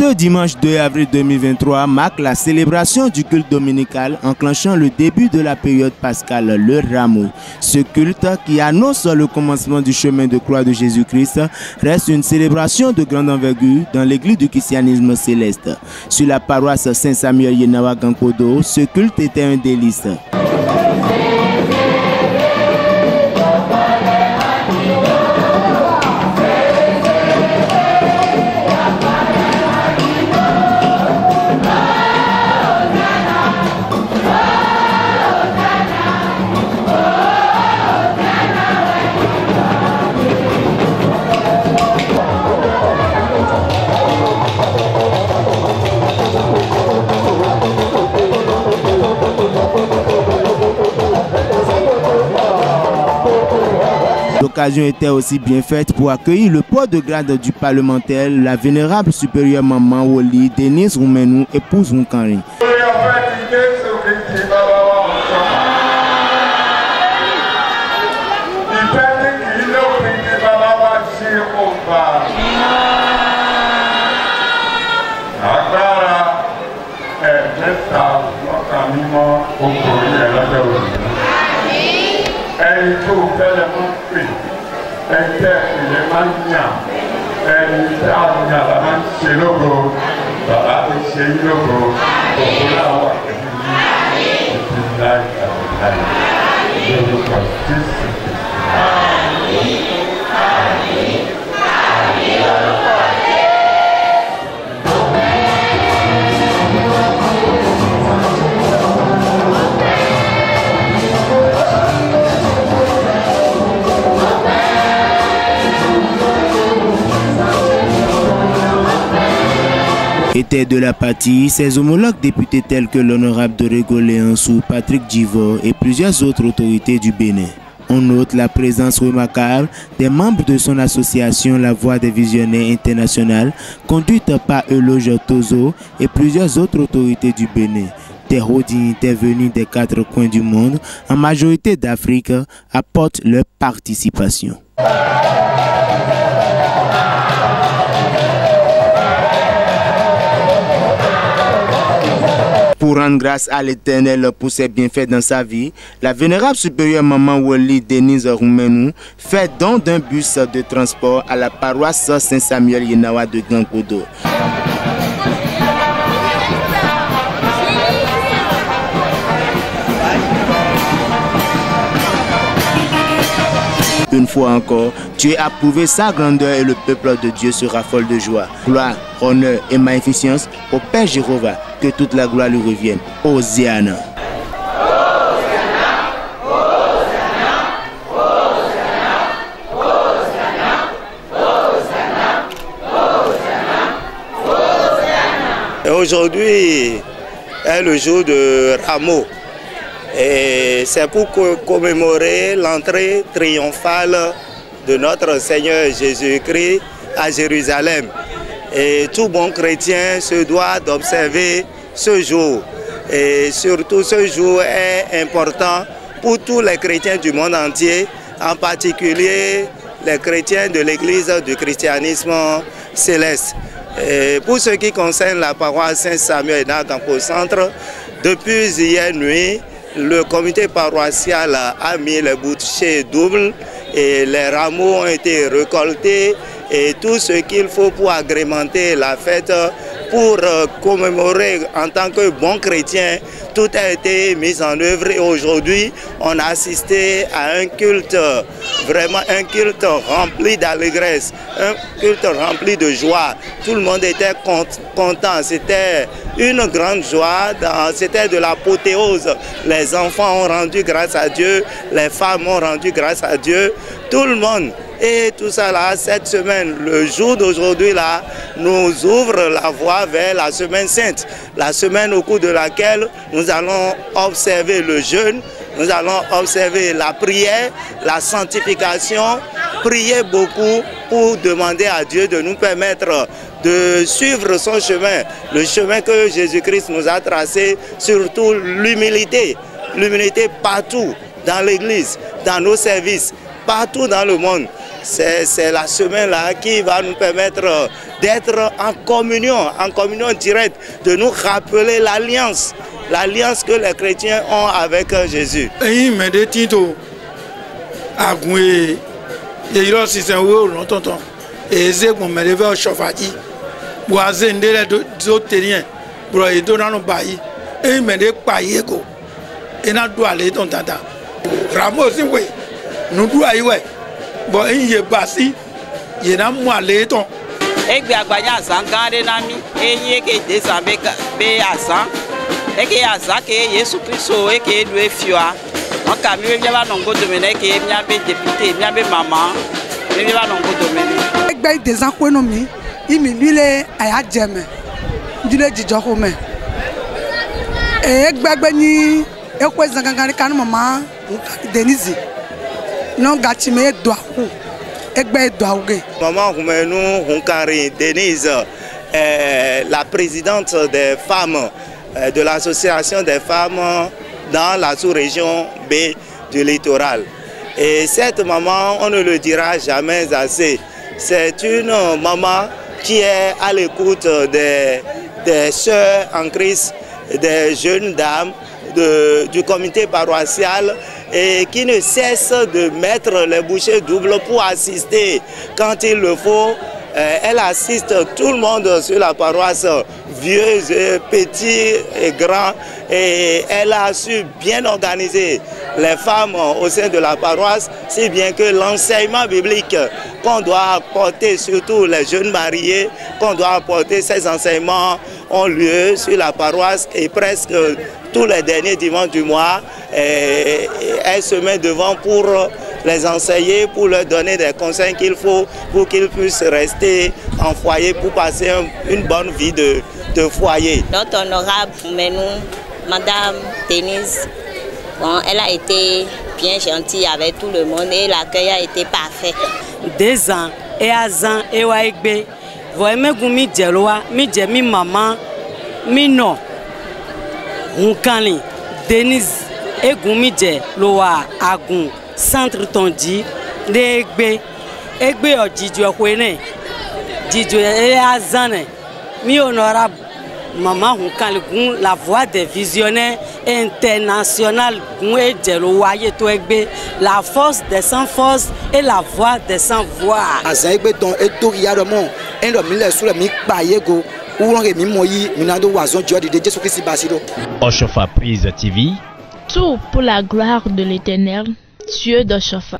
Ce dimanche 2 avril 2023 marque la célébration du culte dominical enclenchant le début de la période pascale, le Rameau. Ce culte, qui annonce le commencement du chemin de croix de Jésus-Christ, reste une célébration de grande envergure dans l'église du christianisme céleste. Sur la paroisse Saint-Samuel Yenawa Gankodo, ce culte était un délice. L'occasion était aussi bien faite pour accueillir le port de grade du parlementaire, la vénérable supérieure maman Woli, Denise Roumenou, épouse Rounkari. Étaient de la partie ses homologues députés tels que l'honorable de Régoléansou, Patrick Djivor et plusieurs autres autorités du Bénin. On note la présence remarquable des membres de son association La Voix des Visionnaires Internationales, conduite par Eloge Tozo et plusieurs autres autorités du Bénin. Des dignitaires venus des 4 coins du monde, en majorité d'Afrique, apportent leur participation. Pour rendre grâce à l'Éternel pour ses bienfaits dans sa vie, la vénérable supérieure maman Woli Denise Roumenou fait don d'un bus de transport à la paroisse Saint-Samuel Yenawa de Gankodo. Une fois encore, tu as approuvé sa grandeur et le peuple de Dieu se raffole de joie. Gloire, honneur et magnificence au Père Jéhovah, que toute la gloire lui revienne. Hosiana. Aujourd'hui est le jour de Rameau. Et c'est pour commémorer l'entrée triomphale de notre Seigneur Jésus-Christ à Jérusalem. Et tout bon chrétien se doit d'observer ce jour. Et surtout ce jour est important pour tous les chrétiens du monde entier, en particulier les chrétiens de l'Église du christianisme céleste. Et pour ce qui concerne la paroisse Saint-Samuel au centre, depuis hier nuit, le comité paroissial a mis les bouchées doubles et les rameaux ont été récoltés et tout ce qu'il faut pour agrémenter la fête, pour commémorer en tant que bon chrétien, tout a été mis en œuvre et aujourd'hui on a assisté à un culte, vraiment un culte rempli d'allégresse, un culte rempli de joie. Tout le monde était content, c'était une grande joie, c'était de l'apothéose. Les enfants ont rendu grâce à Dieu, les femmes ont rendu grâce à Dieu, tout le monde. Et tout ça là, cette semaine, le jour d'aujourd'hui là, nous ouvre la voie vers la semaine sainte. La semaine au cours de laquelle nous allons observer le jeûne, nous allons observer la prière, la sanctification, prier beaucoup pour demander à Dieu de nous permettre de suivre son chemin, le chemin que Jésus-Christ nous a tracé, surtout l'humilité. L'humilité partout, dans l'église, dans nos services, partout dans le monde. C'est la semaine là qui va nous permettre d'être en communion directe, de nous rappeler l'alliance que les chrétiens ont avec Jésus. Bon, il est passé, il est moellé ton. Et bien, il y a 100 ans de nami, et il y a des amis qui sont et qui a ça qui est Jésus-Christ et qui est le fioa. En camion, il y a un nombre de menées qui est bien député, bien maman, il y a un nombre de menées. Avec des économies, il me dit à Djemé, du lait du Jokome. Et avec Bagani, et quoi, Zangangari, quand maman, Denise. Non, Gatime doit où? Egbe doit où? Maman, nous, Hunkari Denise, la présidente des femmes de l'association des femmes dans la sous-région B du littoral. Et cette maman, on ne le dira jamais assez. C'est une maman qui est à l'écoute des sœurs en Christ, des jeunes dames du comité paroissial, et qui ne cesse de mettre les bouchées doubles pour assister quand il le faut. Elle assiste tout le monde sur la paroisse, vieux, petits et grands, et elle a su bien organiser les femmes au sein de la paroisse, si bien que l'enseignement biblique qu'on doit apporter, surtout les jeunes mariés, qu'on doit apporter, ces enseignements ont lieu sur la paroisse, et presque tous les derniers dimanches du mois, elle se met devant pour les enseigner, pour leur donner des conseils qu'il faut pour qu'ils puissent rester en foyer, pour passer une bonne vie de foyer. Notre honorable Foumenou, Madame Denise, bon, elle a été bien gentille avec tout le monde et l'accueil a été parfait. 2 ans, et à Zan, et à Egbe, voyez, mi djeloa, mi dje mi maman, mi no, Hunkali, Denise, et gumi dje loa agun, centre tondi, de Egbe o Djidjo kwene, Djidjo et à Zan, mi honorable maman Hunkali gun, la voix des visionnaires internationales, gun djeloa yeto Egbe, la force des sans force et la voix des sans voix. Azegbe don etoriarement, un de mille sur le mic payego, ou on remet moyi, minado wazon Dieu de Jésus Christ basido. Oshofa Prise TV. Tout pour la gloire de l'Éternel, Dieu de Chofa.